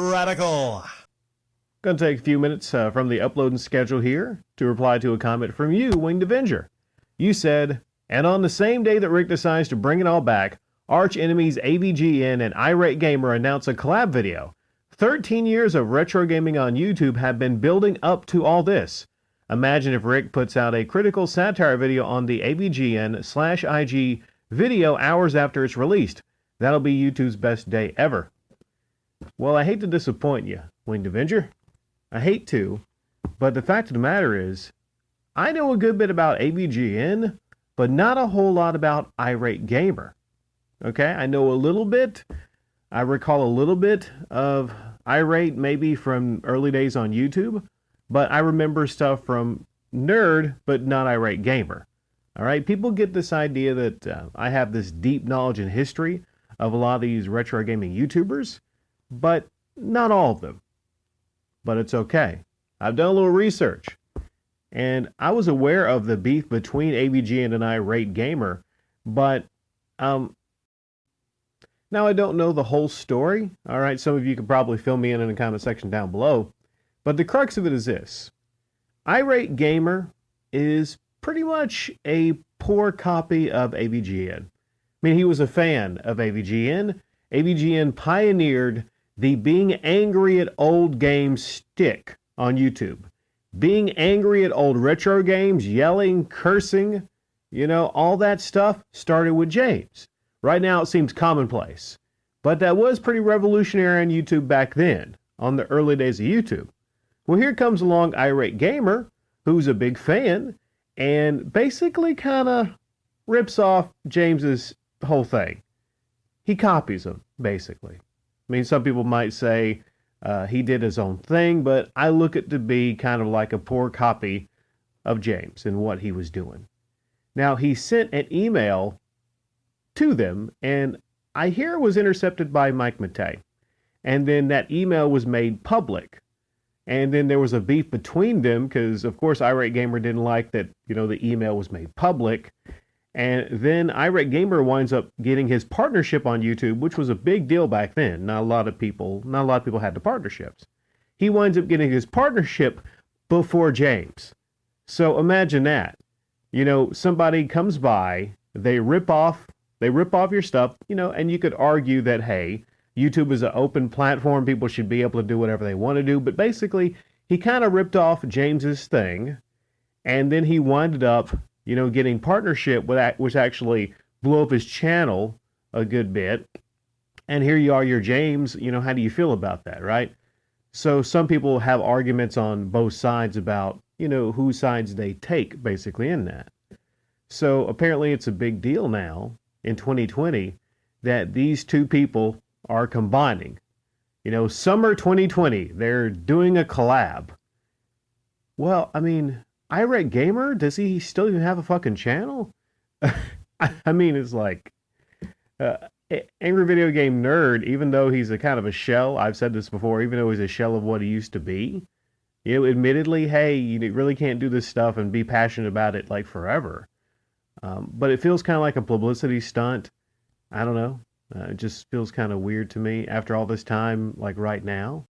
Radical. Going to take a few minutes from the uploading schedule here to reply to a comment from you, Winged Avenger. You said, and on the same day that Rick decides to bring it all back, arch enemies AVGN and Irate Gamer announce a collab video. 13 years of retro gaming on YouTube have been building up to all this. Imagine if Rick puts out a critical satire video on the AVGN/IG video hours after it's released. That'll be YouTube's best day ever. Well, I hate to disappoint you, Winged Avenger. I hate to, but the fact of the matter is, I know a good bit about AVGN, but not a whole lot about Irate Gamer. Okay, I know a little bit. I recall a little bit of Irate maybe from early days on YouTube, but I remember stuff from Nerd, but not Irate Gamer. All right, people get this idea that I have this deep knowledge and history of a lot of these retro gaming YouTubers, but not all of them. But it's okay. I've done a little research, and I was aware of the beef between AVGN and Irate Gamer, but now I don't know the whole story. All right, some of you could probably fill me in the comment section down below, but the crux of it is this. Irate Gamer is pretty much a poor copy of AVGN. I mean, he was a fan of AVGN. AVGN pioneered the being angry at old games stick on YouTube. Being angry at old retro games, yelling, cursing, all that stuff started with James. Right now it seems commonplace, but that was pretty revolutionary on YouTube back then, on the early days of YouTube. Well, here comes along Irate Gamer, who's a big fan, and basically kind of rips off James's whole thing. He copies him, basically. I mean, some people might say he did his own thing, but I look at it to be kind of like a poor copy of James and what he was doing. Now, he sent an email to them, and I hear it was intercepted by Mike Matei. And then that email was made public. And then there was a beef between them because, of course, Irate Gamer didn't like that, the email was made public. And then Irate Gamer winds up getting his partnership on YouTube, which was a big deal back then. Not a lot of people had the partnerships. He winds up getting his partnership before James. So imagine that. Somebody comes by, they rip off your stuff, and you could argue that, hey, YouTube is an open platform. People should be able to do whatever they want to do. But basically, he kind of ripped off James's thing, and then he winded up getting partnership with that, which actually blew up his channel a good bit. And here you are, you're James. How do you feel about that, right? So some people have arguments on both sides about, whose sides they take, basically, in that. So apparently it's a big deal now in 2020 that these two people are combining. Summer 2020, they're doing a collab. Well, I mean, Irate Gamer, does he still even have a fucking channel? I mean, it's like Angry Video Game Nerd, even though he's a kind of a shell, I've said this before, even though he's a shell of what he used to be, admittedly, hey, you really can't do this stuff and be passionate about it like forever. But it feels kind of like a publicity stunt. I don't know. It just feels kind of weird to me after all this time, like right now.